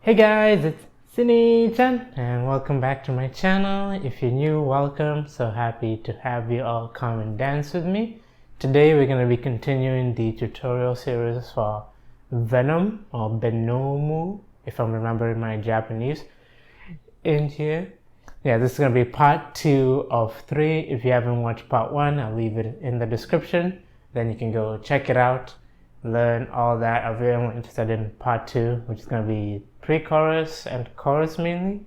Hey guys, it's Chan and welcome back to my channel. If you're new, welcome. So happy to have you all come and dance with me. Today we're going to be continuing the tutorial series for Venom or Benomu, if I'm remembering my Japanese in here. Yeah, this is going to be part 2 of 3. If you haven't watched part 1, I'll leave it in the description. Then you can go check it out, learn all that. I'm very interested in part 2, which is going to be pre-chorus and chorus mainly.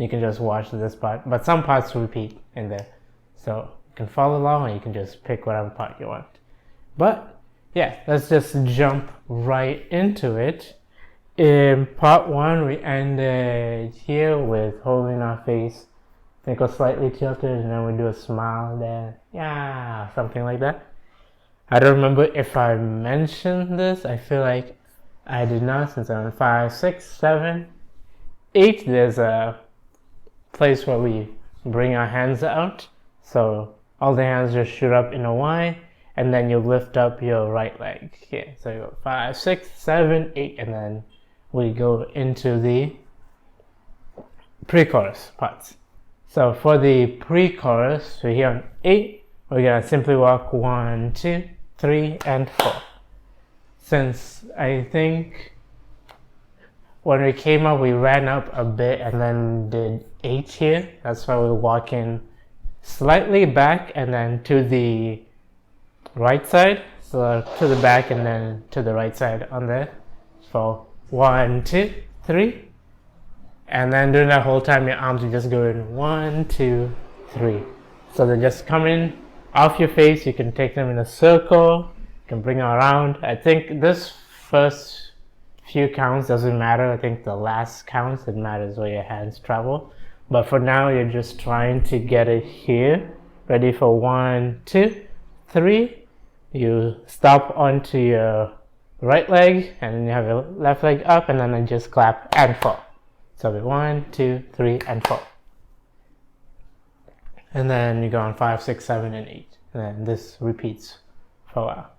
You can just watch this part, but some parts repeat in there, so you can follow along or you can just pick whatever part you want. But yeah, let's just jump right into it. In part 1 we ended here with holding our face, I think it was slightly tilted, and then we do a smile there, yeah, something like that. I don't remember if I mentioned this. I feel like I did not, since I'm on 5, 6, 7, 8. There's a place where we bring our hands out. So all the hands just shoot up in a Y, and then you lift up your right leg here. So you go 5, 6, 7, 8, and then we go into the pre-chorus parts. So for the pre-chorus, we're here on 8. We're gonna simply walk 1, 2, 3, and 4. Since I think when we came up, we ran up a bit and then did 8 here. That's why we're walking slightly back and then to the right side. So to the back and then to the right side on there. So 1, 2, 3. And then during that whole time, your arms are just going 1, 2, 3. So they're just coming off your face. You can take them in a circle. You can bring them around. I think this first few counts doesn't matter. I think the last counts, it matters where your hands travel. But for now, you're just trying to get it here. Ready for 1, 2, 3. You stop onto your right leg, and then you have your left leg up, and then I just clap and fall. So 1, 2, 3, and 4. And then you go on 5, 6, 7, and 8. And then this repeats for a while.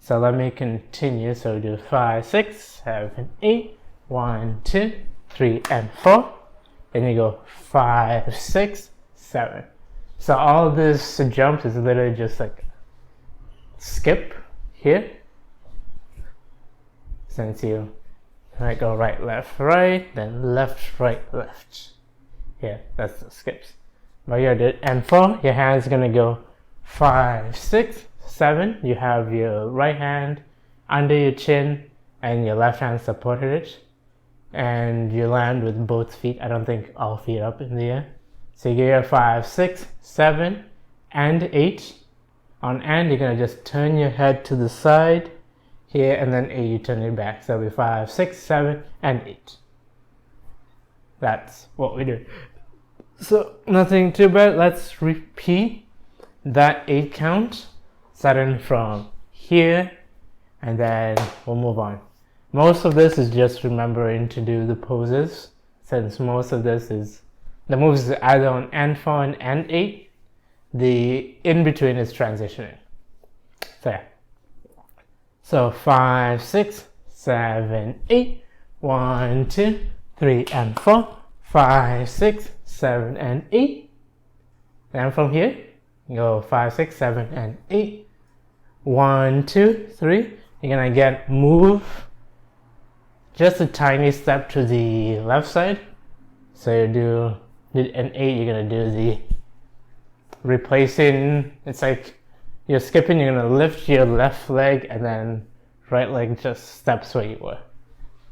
So let me continue. So we do 5, 6, 7, 8. 1, 2, 3, and 4. Then you go 5, 6, 7. So all this jump is literally just like skip here. Since you might go right, left, then left, right, left. Yeah, that's the skips. But here did and 4, your hand's gonna go 5, 6, 7. You have your right hand under your chin and your left hand supported it, and you land with both feet. I don't think all feet up in the air. So you get your 5, 6, 7, and 8. On and, you're gonna just turn your head to the side here, and then 8, you turn it back. So it'll be 5, 6, 7, and 8. That's what we do. So nothing too bad. Let's repeat that 8 count, starting from here, and then we'll move on. Most of this is just remembering to do the poses, since most of this is the moves is either on and 4 and 8. The in between is transitioning. So yeah. So 5, 6, 7, 8. 1, 2, 3, and 4. 5, 6, 7, and 8. Then from here, go 5, 6, 7, and 8. 1, 2, 3. You're gonna get move just a tiny step to the left side. So you do an 8. You're gonna do the replacing. It's like you're skipping. You're gonna lift your left leg, and then right leg just steps where you were.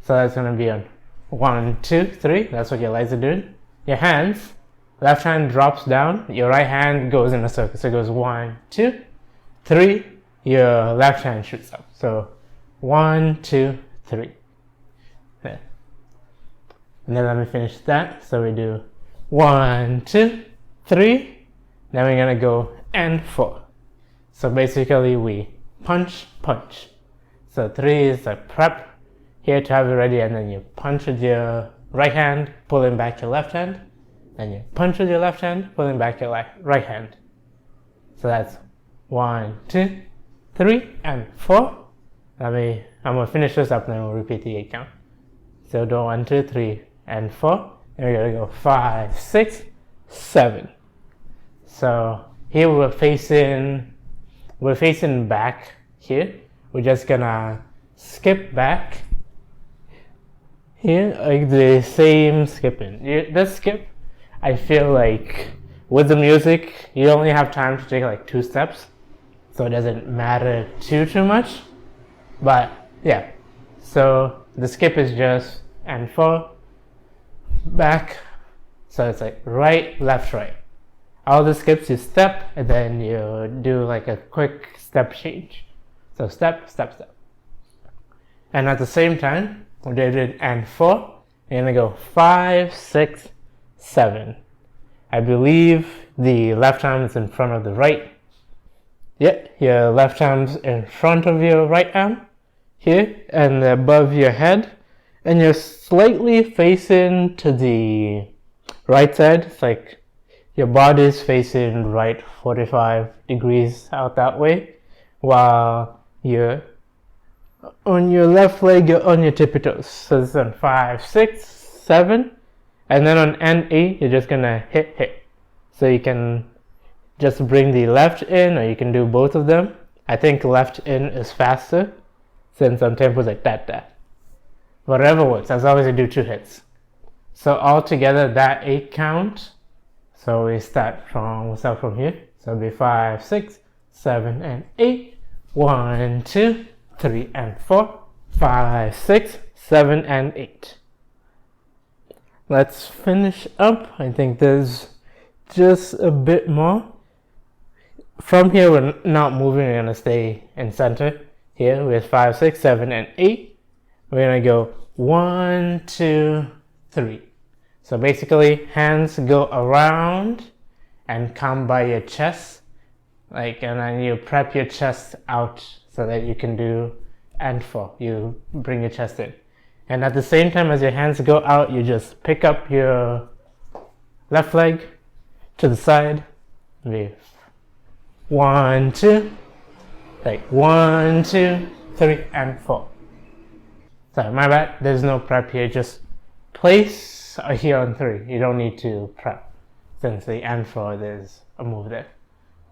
So that's gonna be on 1, 2, 3. That's what your legs are doing. Your hands, left hand drops down, your right hand goes in a circle. So it goes 1, 2, 3, your left hand shoots up. So 1, 2, 3. There. And then let me finish that. So we do 1, 2, 3. Then we're gonna go and 4. So basically we punch, punch. So 3 is a prep here to have it ready, and then you punch with your right hand, pulling back your left hand. Then you punch with your left hand, pulling back your right hand. So that's 1, 2, 3, and 4. I'm gonna finish this up, and then we'll repeat the 8 count. So do 1, 2, 3, and 4. And we're gonna go 5, 6, 7. So here we're facing back here. We're just gonna skip back here, like the same skipping. This skip, I feel like with the music, you only have time to take like 2 steps, so it doesn't matter too much. But yeah, so the skip is just and 4, back, so it's like right, left, right. All the skips you step, and then you do like a quick step change. So step, step, step. And at the same time, we did it and 4, you're gonna go 5, 6, 7. I believe the left arm is in front of the right. Yep, your left arm's in front of your right arm here and above your head, and you're slightly facing to the right side. It's like your body is facing right 45 degrees out that way, while you're on your left leg, you're on your tippy toes. So this is on 5, 6, 7, and then on N8 you're just gonna hit. So you can just bring the left in, or you can do both of them. I think left in is faster, since on tempos like that. Whatever works, as long as you do 2 hits. So altogether that 8 count. So we'll start from here. So it'll be 5, 6, 7, and 8. 1, 2, 3, and 4. 5, 6, 7, and 8. Let's finish up. I think there's just a bit more. From here, we're not moving. We're gonna stay in center here with 5, 6, 7, and 8. We're gonna go 1, 2, 3. So basically, hands go around and come by your chest, and then you prep your chest out so that you can do and 4. You bring your chest in, and at the same time as your hands go out, you just pick up your left leg to the side. 1, 2, 1, 2, 3, and 4. Sorry, my bad. There's no prep here. Just place here on 3. You don't need to prep, since the and 4 there's a move there.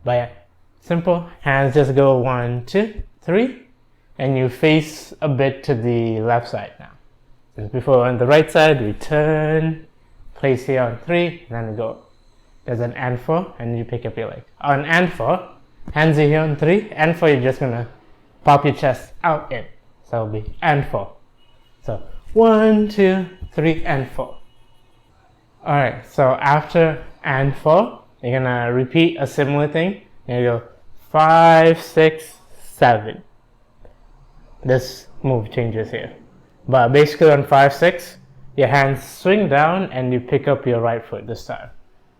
But yeah, simple. Hands just go 1, 2, 3, and you face a bit to the left side now. Since before on the right side, we turn, place here on 3, and then we go. There's an and 4, and you pick up your leg. On and 4, hands are here on 3, and 4 you're just gonna pop your chest out in. So it'll be and 4. So 1, 2, 3, and 4. Alright, so after and 4, you're gonna repeat a similar thing. And you go 5, 6, 7. This move changes here. But basically on 5, 6, your hands swing down and you pick up your right foot this time.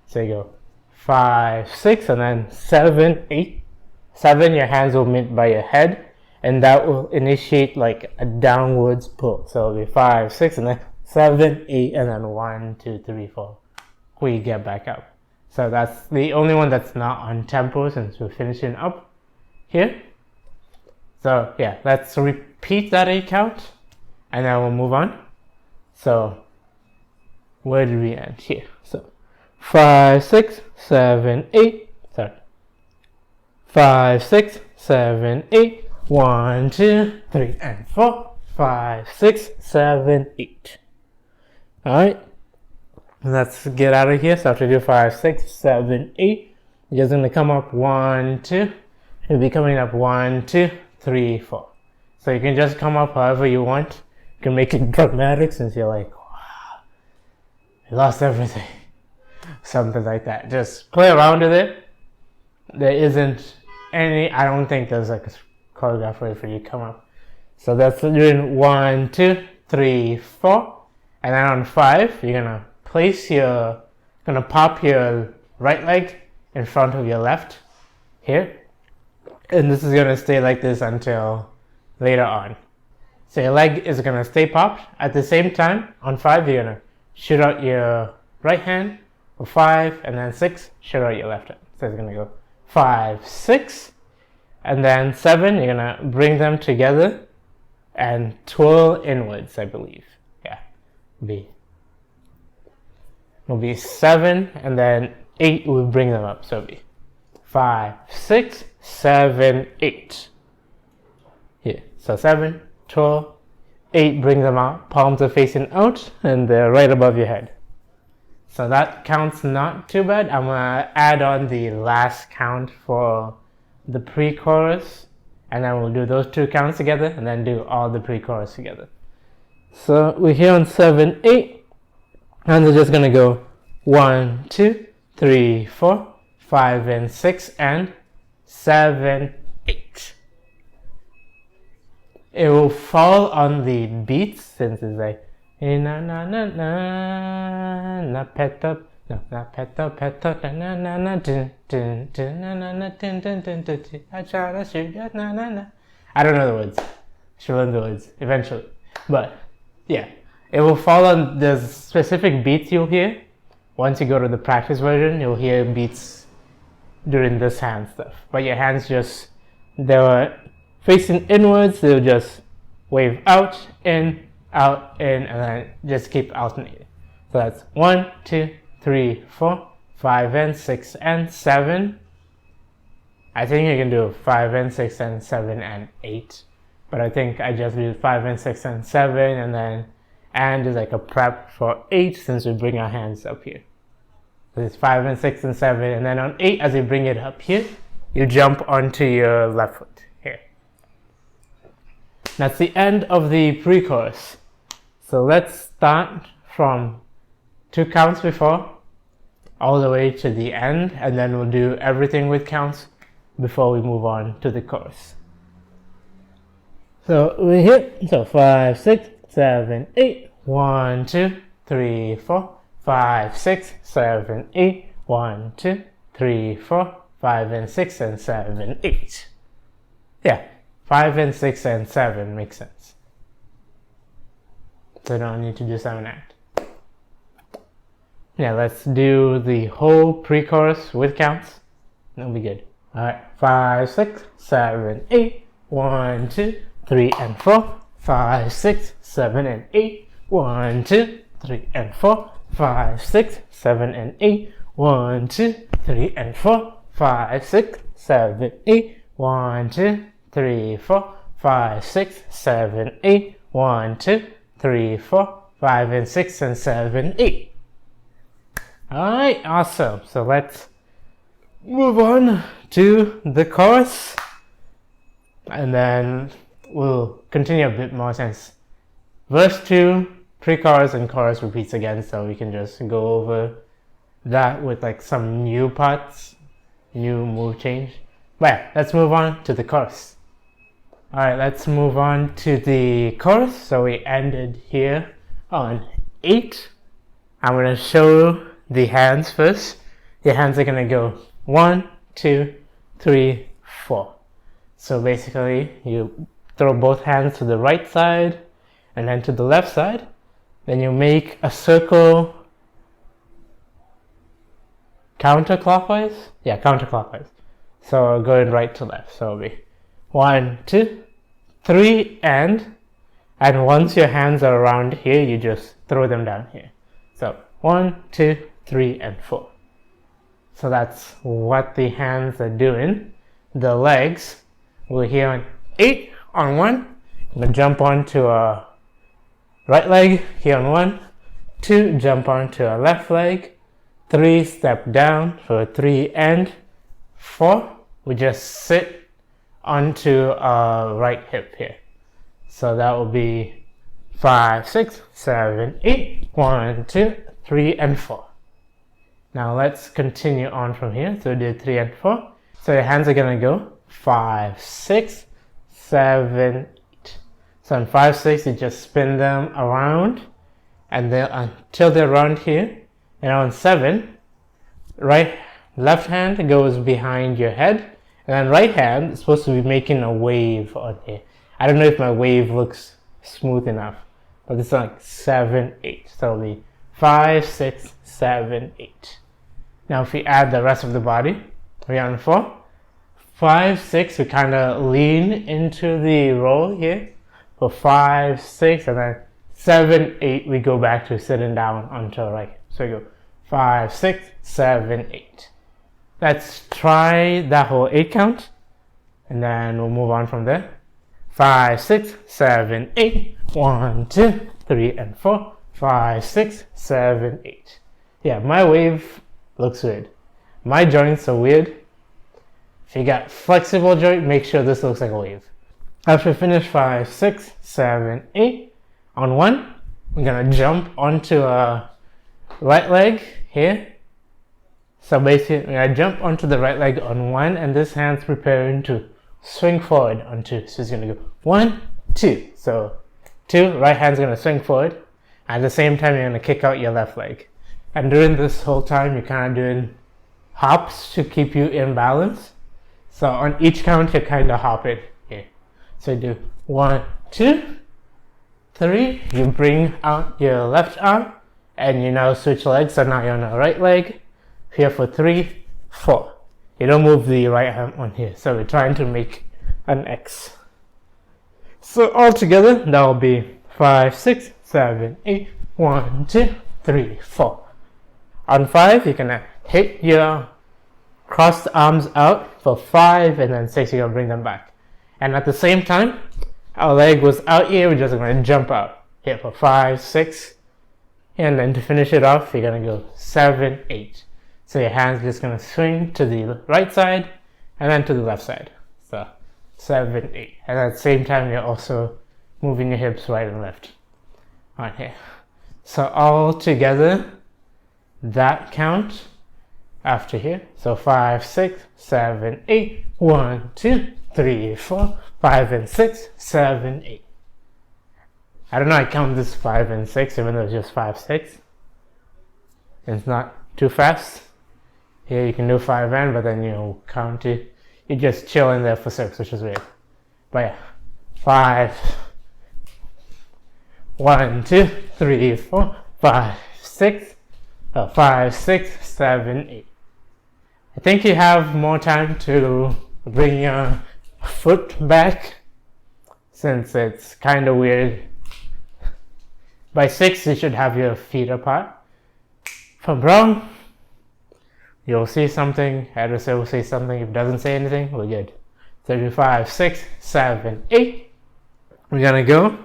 So you go 5, 6, and then 7, 8. 7, your hands will meet by your head, and that will initiate like a downwards pull. So it'll be 5, 6, and then 7, 8, and then 1, 2, 3, 4. We get back up. So that's the only one that's not on tempo, since we're finishing up here. So yeah, let's repeat that 8 count, and then we'll move on. So where did we end here? So 5, 6, 7, 8. Sorry. 5, 6, 7, 8. 1, 2, 3, and 4. 5, 6, 7, 8. Alright. Let's get out of here. So after you do 5, 6, 7, 8, you're just gonna come up 1, 2. You'll be coming up 1, 2, 3, 4. So you can just come up however you want. You can make it dramatic, since you're like, wow, I lost everything. Something like that. Just play around with it. There isn't any, I don't think there's like a choreograph way for you to come up. So that's doing 1, 2, 3, 4. And then on 5, you're gonna pop your right leg in front of your left here. And this is gonna stay like this until later on. So your leg is gonna stay popped. At the same time, on 5, you're gonna shoot out your right hand. For 5, and then 6, shoot out your left hand. So it's gonna go 5, 6, and then 7, you're gonna bring them together and twirl inwards, I believe. Yeah, will be 7, and then 8 will bring them up. So it'll be 5, 6, 7, 8. Here. So 7, 12, 8 brings them out. Palms are facing out, and they're right above your head. So that count's not too bad. I'm gonna add on the last count for the pre-chorus, and then we'll do those 2 counts together, and then do all the pre-chorus together. So we're here on 7, 8, and we're just gonna go 1, 2, 3, 4, 5, and 6, and 7, 8. It will fall on the beats since it's like na na na na na pet up, no, not pet up na na na na dun dun dun na na na dun dun dun dun dun. I try to shoot ya na na na. I don't know the words. Should learn the words eventually, but yeah, it will fall on the specific beats you'll hear. Once you go to the practice version, you'll hear beats during this hand stuff, but your hands just, they're facing inwards, they'll just wave out, in, and then just keep alternating. So that's 1, 2, 3, 4, 5, and 6, and 7. I think you can do 5, and 6, and 7, and 8. But I think I just do 5, and 6, and 7, and then and is like a prep for 8 since we bring our hands up here. So it's 5, and 6, and 7, and then on 8, as you bring it up here, you jump onto your left foot here. That's the end of the pre-chorus. So let's start from 2 counts before all the way to the end, and then we'll do everything with counts before we move on to the chorus. So we're here. So 5, 6, 7, 8. 1, 2, 3, 4, 5, 6, 7, 8. 1, 2, 3, 4, 5, and 6, and 7, 8. Yeah, 5, and 6, and 7 makes sense. So I don't need to do 7 8. Yeah, let's do the whole pre-chorus with counts. That'll be good. Alright, 5, 6, 7, 8. 1, 2, 3, and 4. 5, 6, 7, and 8. 1, 2, 3, and 4. 5, 6, 7, and 8. 1, 2, 3, and 4. 5, 6, 7, 8. 1, 2, 3, 4. 5, 6, 7, 8. 1, 2, 3, 4, 5, and 6, and 7, 8. Alright, awesome. So let's move on to the chorus, and then we'll continue a bit more since verse 2, pre-chorus and chorus repeats again, so we can just go over that with like some new parts, new move change. But yeah, let's move on to the chorus. Alright, let's move on to the chorus. So we ended here on 8. I'm going to show the hands first. Your hands are going to go 1, 2, 3, 4. So basically you throw both hands to the right side and then to the left side. Then you make a circle counterclockwise. Yeah, counterclockwise. So going right to left. So it'll be 1, 2, 3, and once your hands are around here, you just throw them down here. So 1, 2, 3, and 4. So that's what the hands are doing. The legs, we're here on 8 on 1. I'm going to jump onto a right leg here on 1. 2, jump onto a left leg. 3, step down for 3, and 4, we just sit onto a right hip here. So that will be 5, 6, 7, 8. 1, 2, 3, and 4. Now let's continue on from here. So do 3 and 4. So your hands are going to go 5, 6, 7, 8. So on 5, 6, you just spin them around and then until they're around here. And on 7, left hand goes behind your head, and then right hand is supposed to be making a wave on here. I don't know if my wave looks smooth enough, but it's like 7, 8. So it'll be 5, 6, 7, 8. Now if we add the rest of the body, we're on 4. 5, 6, we kind of lean into the roll here. For 5, 6, and then 7, 8, we go back to sitting down onto the right. So we go 5, 6, 7, 8. Let's try that whole 8 count, and then we'll move on from there. 5, 6, 7, 8. 1, 2, 3, and 4. 5, 6, 7, 8. Yeah, my wave looks weird. My joints are weird. If you got flexible joint, make sure this looks like a wave. After we finish 5, 6, 7, 8, on 1, we're gonna jump onto a right leg here. So basically, we're gonna jump onto the right leg on 1, and this hand's preparing to swing forward on 2. So it's gonna go 1, 2. So 2, right hand's gonna swing forward. At the same time, you're gonna kick out your left leg. And during this whole time, you're kind of doing hops to keep you in balance. So on each count, you kind of hop it here. So you do 1, 2, 3. You bring out your left arm, and you now switch legs. So now you're on the right leg. Here for 3, 4. You don't move the right arm on here. So we're trying to make an X. So all together, that will be 5, 6, 7, 8. 1, 2, 3, 4. On 5, you're gonna hit your crossed arms out for 5, and then 6, you're gonna bring them back. And at the same time, our leg was out here, we're just gonna jump out here for 5, 6, and then to finish it off, you're gonna go 7, 8. So your hand's just gonna swing to the right side and then to the left side. So 7, 8. And at the same time, you're also moving your hips right and left on here. So all together, that count after here. So 5, 6, 7, 8. 1, 2, 3, 4, 5, and 6, 7, 8. I don't know, I count this 5 and 6, even though it's just 5, 6. It's not too fast. Here you can do 5 and, but then you count it. You're just chilling there for 6, which is weird. But yeah, 5. 1, 2, 3, 4, 5, 6. 5, 6, 7, 8. I think you have more time to bring your foot back, since it's kind of weird. By 6, you should have your feet apart. If I'm wrong, you'll see something. Edward will say something. If it doesn't say anything, we're good. So 5, 6, 7, 8. We're gonna go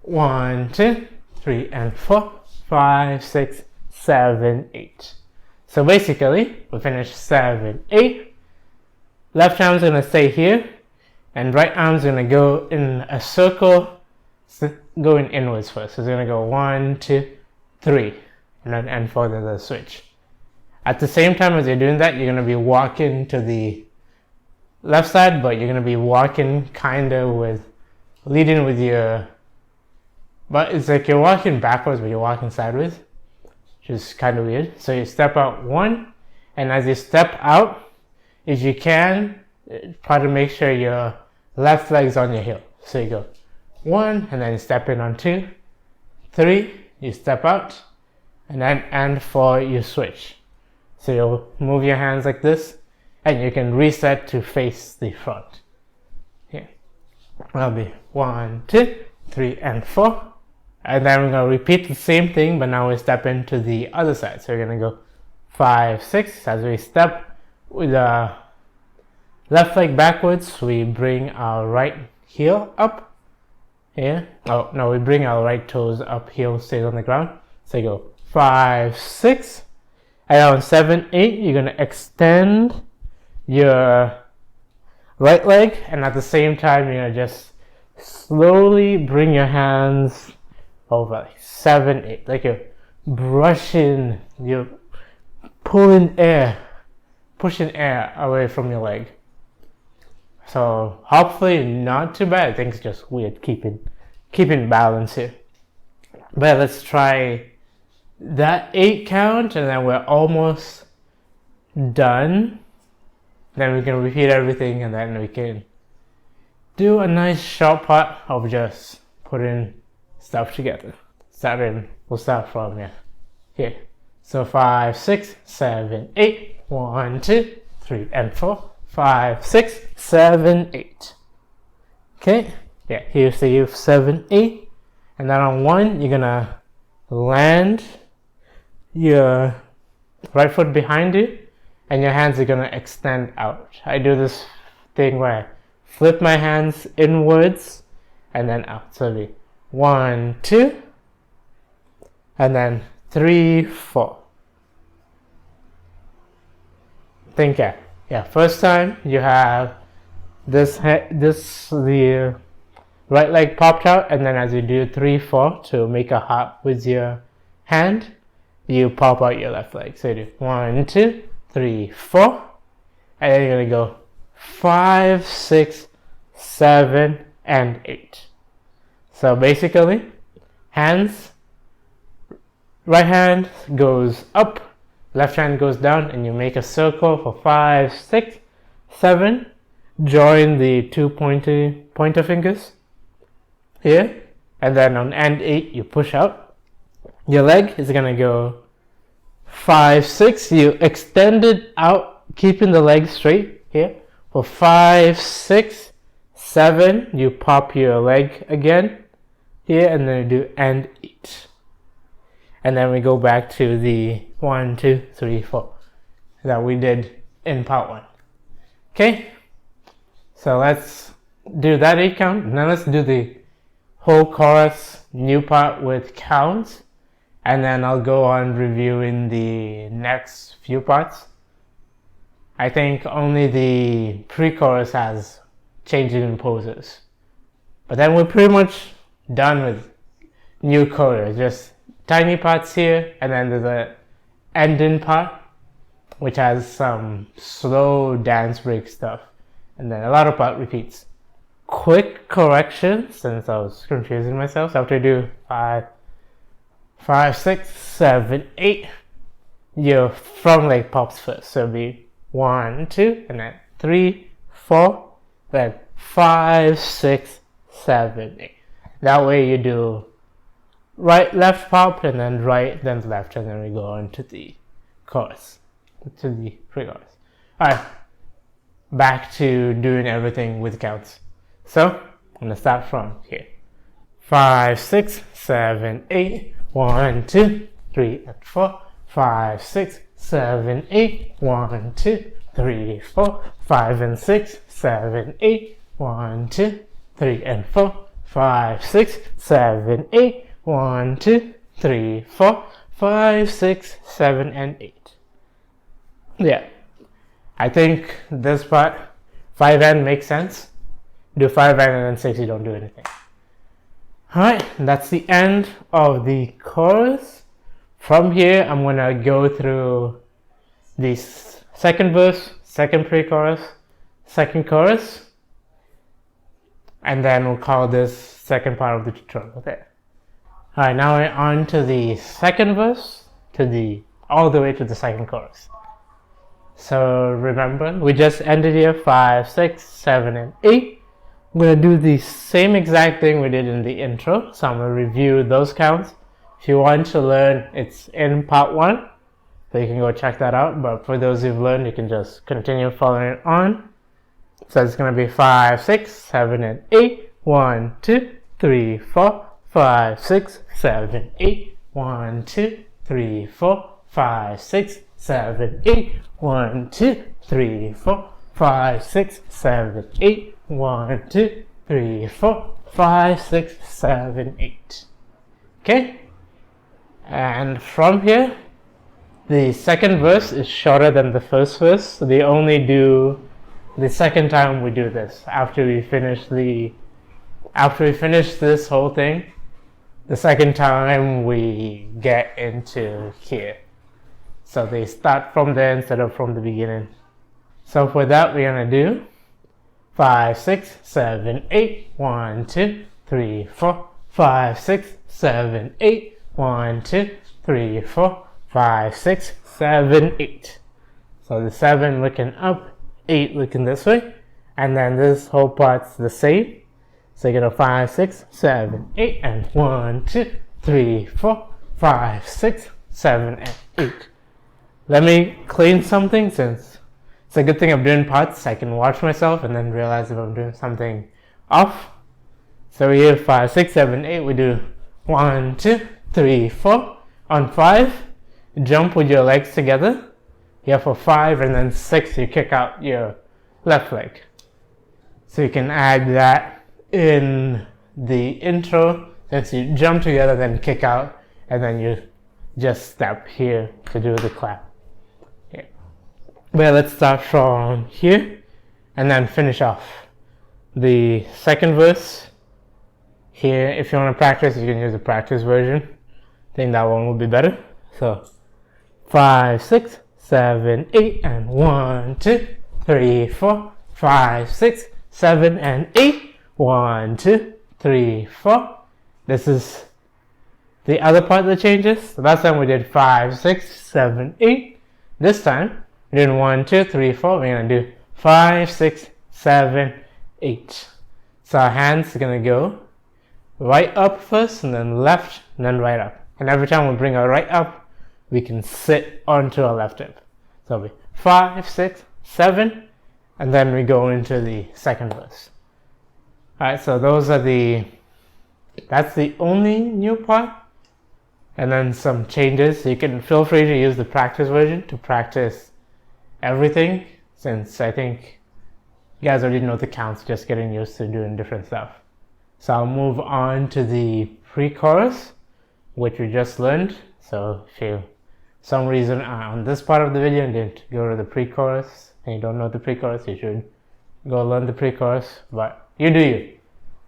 1, 2, 3, and 4, 5, 6, 7, 8. So basically, we finished 7, 8. Left arm's gonna stay here, and right arm's gonna go in a circle, going inwards first. So it's gonna go 1, 2, 3, and then end for the switch. At the same time as you're doing that, you're gonna be walking to the left side, but you're gonna be walking kinda with, leading with your, but it's like you're walking backwards, but you're walking sideways, which is kind of weird. So you step out 1, and as you step out, if you can, try to make sure your left leg's on your heel. So you go 1, and then you step in on 2, 3, you step out, and then end for your switch. So you'll move your hands like this, and you can reset to face the front. Here, that'll be 1, 2, 3, and 4. And then we're going to repeat the same thing, but now we step into the other side. So we're going to go 5, 6. As we step with the left leg backwards, we bring our right heel up here. Oh, no, we bring our right toes up, heel stays on the ground. So you go 5, 6. And on 7, 8, you're going to extend your right leg. And at the same time, you're going to just slowly bring your hands over, like 7, 8, like you're brushing, you're pulling air, pushing air away from your leg. So hopefully not too bad. I think it's just weird keeping balance here. But let's try that 8 count, and then we're almost done. Then we can repeat everything, and then we can do a nice short part of just putting stuff together. We'll start from here. So 5, 6, 7, 8. 1, 2, 3, and 4. 5, 6, 7, 8. Okay, yeah, here's the 7, 8. And then on 1, you're gonna land your right foot behind you, and your hands are gonna extend out. I do this thing where I flip my hands inwards and then out. So it'll be 1, 2, and then 3, 4. Think yeah. First time you have the right leg popped out, and then as you do 3, 4 to make a heart with your hand, you pop out your left leg. So you do 1, 2, 3, 4, and then you're gonna go 5, 6, 7, and 8. So basically, hands, right hand goes up, left hand goes down, and you make a circle for 5, 6, 7. Join the two pointer fingers here, and then on end 8 you push out. Your leg is gonna go 5, 6. You extend it out, keeping the leg straight here. For 5, 6, 7, you pop your leg again here, and then you do end 8. And then we go back to the 1, 2, 3, 4 that we did in part 1. Okay, so let's do that 8 count. Now let's do the whole chorus new part with counts, and then I'll go on reviewing the next few parts. I think only the pre-chorus has changes in poses, but then we're pretty much done with new chorus. Just tiny parts here, and then there's a ending part which has some slow dance break stuff, and then a lot of part repeats. Quick correction, since I was confusing myself. So after you do 5, 6, 7, 8, your front leg pops first. So it'll be 1, 2, and then 3, 4, then 5, 6, 7, 8. That way you do right, left pop, and then right, then left, and then we go on to the chorus, to the pre-chorus. Alright, back to doing everything with counts. So I'm gonna start from here. 5, 6, 7, 8, 1, 2, 3, and 4. 5, 6, 7, 8, 1, 2, 3, 4. 5 and 6, 7, 8, 1, 2, 3, and 4. 5, 6, 7, 8, 1, 2, 3, 4. 5, 6, 7, and 8. Yeah, I think this part 5 and makes sense. Do 5 and then 6 you don't do anything. Alright, that's the end of the chorus. From here I'm gonna go through the second verse, second pre-chorus, second chorus, and then we'll call this second part of the tutorial there. Alright, now we're on to the second verse, all the way to the second chorus. So remember, we just ended here 5, 6, 7, and 8. I'm going to do the same exact thing we did in the intro, so I'm going to review those counts. If you want to learn, it's in part 1, so you can go check that out. But for those who've learned, you can just continue following it on. So it's going to be 5, 6, 7, and 8. 1, 2, 3, 4. 5, 6, 7, 8. 1, 2, 3, 4. 5, 6, 7, 8. 1, 2, 3, 4. 5, 6, 7, 8. 1, 2, 3, 4, 5, 6, 7, 8. Okay? And from here, the second verse is shorter than the first verse. So they only do the second time we do this. After we finish this whole thing, the second time we get into here. So they start from there instead of from the beginning. So for that, we're gonna do 5, 6, 7, 8. 1, 2, 3, 4. 5, 6, 7, 8. 1, 2, 3, 4. 5, 6, 7, 8. So the 7 looking up, 8 looking this way, and then this whole part's the same. So you get a 5, 6, 7, 8, and 1, 2, 3, 4. 5, 6, 7, and 8. Let me clean something, since it's a good thing I'm doing parts. I can watch myself and then realize if I'm doing something off. So we have 5, 6, 7, 8. We do 1, 2, 3, 4. On 5, jump with your legs together. Here for 5, and then 6 you kick out your left leg. So you can add that in the intro, since you jump together, then kick out, and then you just step here to do the clap. Okay. But let's start from here and then finish off the second verse. Here, if you want to practice, you can use the practice version. I think that one will be better. So 5, 6, 7, 8, and 1, 2, 3, 4, 5, 6, 7, and 8. 1, 2, 3, 4. This is the other part that changes. So last time we did 5, 6, 7, 8. This time we did 1, 2, 3, 4. We're gonna do 5, 6, 7, 8. So our hands are gonna go right up first, and then left, and then right up. And every time we bring our right up, we can sit onto our left hip. So it'll be 5, 6, 7, and then we go into the second verse. Alright, so that's the only new part. And then some changes. You can feel free to use the practice version to practice everything, since I think you guys already know the counts, just getting used to doing different stuff. So I'll move on to the pre-chorus, which we just learned. So if you, for some reason, on this part of the video and didn't go to the pre-chorus, and you don't know the pre-chorus, you should go learn the pre-chorus, but you do you.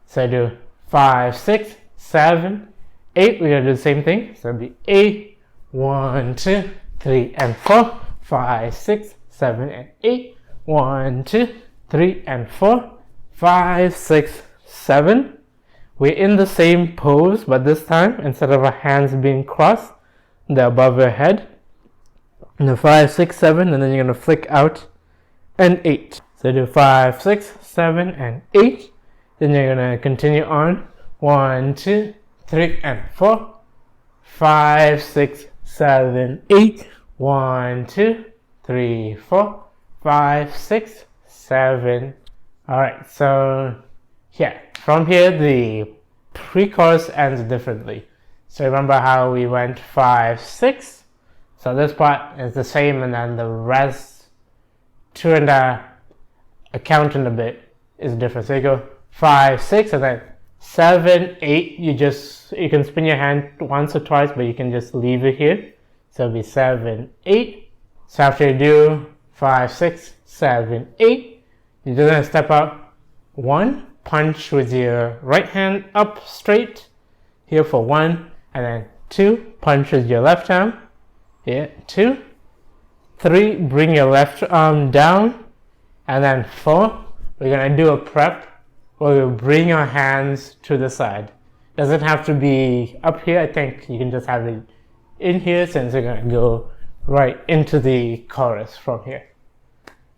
So I do 5, 6, 7, 8. We're gonna do the same thing. So it'll be 8, 1, 2, 3, and 4, 5, 6, 7, and 8. 1, 2, 3, and 4, 5, 6, 7. We're in the same pose, but this time, instead of our hands being crossed, they're above your head. And the 5, 6, 7, and then you're gonna flick out and 8. So do 5, 6, 7, and 8. Then you're gonna continue on. 1, 2, 3, and 4. 5, 6, 7, 8. 1, 2, 3, 4. 5, 6, 7. Alright, so yeah, from here the pre-chorus ends differently. So remember how we went 5, 6? So this part is the same, and then the rest, 2 and a count in a bit is different. So you go 5, 6, and then 7, 8. You can spin your hand once or twice, but you can just leave it here. So it'll be 7, 8. So after you do 5, 6, 7, 8, you're just gonna step up 1, punch with your right hand up straight here for 1, and then 2, punch with your left arm here, 2, 3, bring your left arm down, and then 4, we're gonna do a prep where we bring our hands to the side. Doesn't have to be up here. I think you can just have it in here, since we're gonna go right into the chorus from here.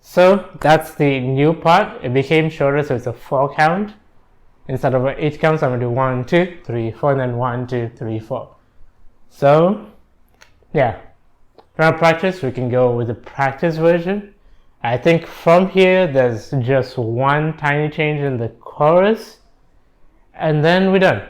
So that's the new part. It became shorter, so it's a 4 count instead of an 8 count. So I'm gonna do 1, 2, 3, 4, and then 1, 2, 3, 4. So yeah, for our practice, we can go with the practice version. I think from here there's just one tiny change in the chorus, and then we're done.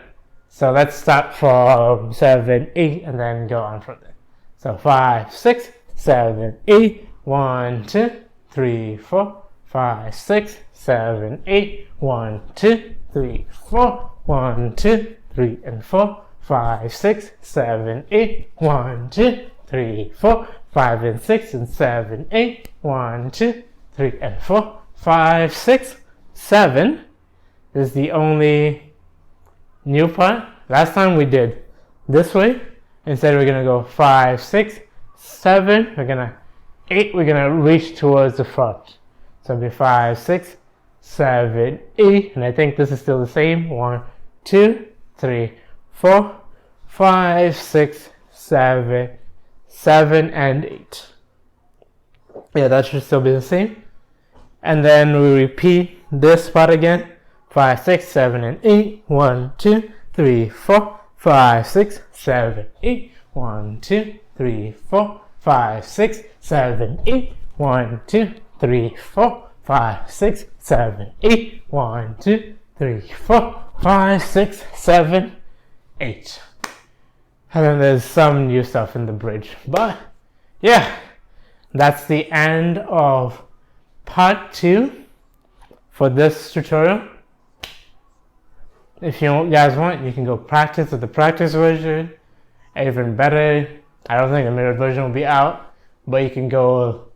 So let's start from 7, 8, and then go on from there. So 5, 6, 7, 8. 1, 2, 3, 4, 5, 6, 7, 8. 1, 2, 3, 4. 1, 2, 3, and 4. 5, 6, 7, 8. 1, 2, 3, 4. 5 and 6 and 7, 8. 1, 2, 3, and 4. 5, 6, 7 is the only new part. Last time we did this way. Instead we're gonna go 5, 6, 7. We're gonna 8. We're gonna reach towards the front. So it'll be 5, 6, 7, 8. And I think this is still the same. 1, 2, 3, 4, 5, 6, 7, 7, and 8. Yeah, that should still be the same. And then we repeat this part again. 5, 6, 7, and 8. 1, 2, 3, 4, 5, 6, 7, 8. 1, 2, 3, 4, 5, 6, 7, 8. 1, 2, 3, 4, 5, 6, 7, 8. 1, 2, 3, 4, 5, 6, 7, 8. And then there's some new stuff in the bridge. But yeah, that's the end of part 2 for this tutorial. If you guys want, you can go practice with the practice version. Even better, I don't think the mirrored version will be out, but you can go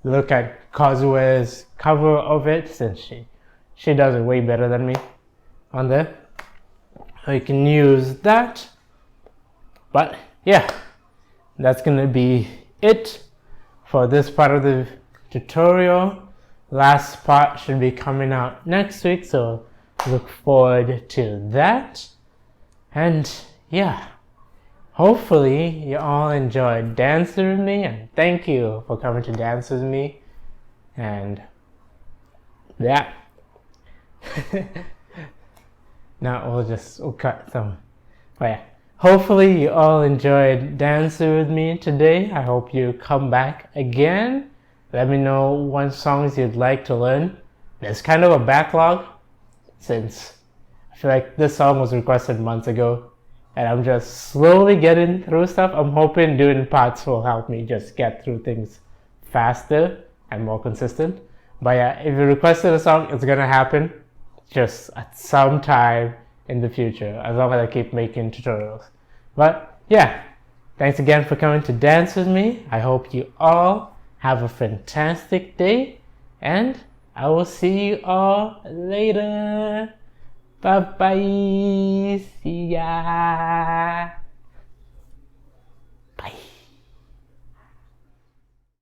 look at Kazue's cover of it, since she does it way better than me on there. So you can use that. But yeah, that's gonna be it for this part of the tutorial. Last part should be coming out next week, so look forward to that. And yeah, hopefully you all enjoyed dancing with me, and thank you for coming to dance with me. And yeah. Now we'll cut some. Oh yeah. Hopefully you all enjoyed dancing with me today. I hope you come back again. Let me know what songs you'd like to learn. There's kind of a backlog, since I feel like this song was requested months ago and I'm just slowly getting through stuff. I'm hoping doing parts will help me just get through things faster and more consistent. But yeah, if you requested a song, it's gonna happen just at some time in the future, as long as I keep making tutorials. But yeah, thanks again for coming to dance with me. I hope you all have a fantastic day, and I will see you all later. Bye bye. See ya.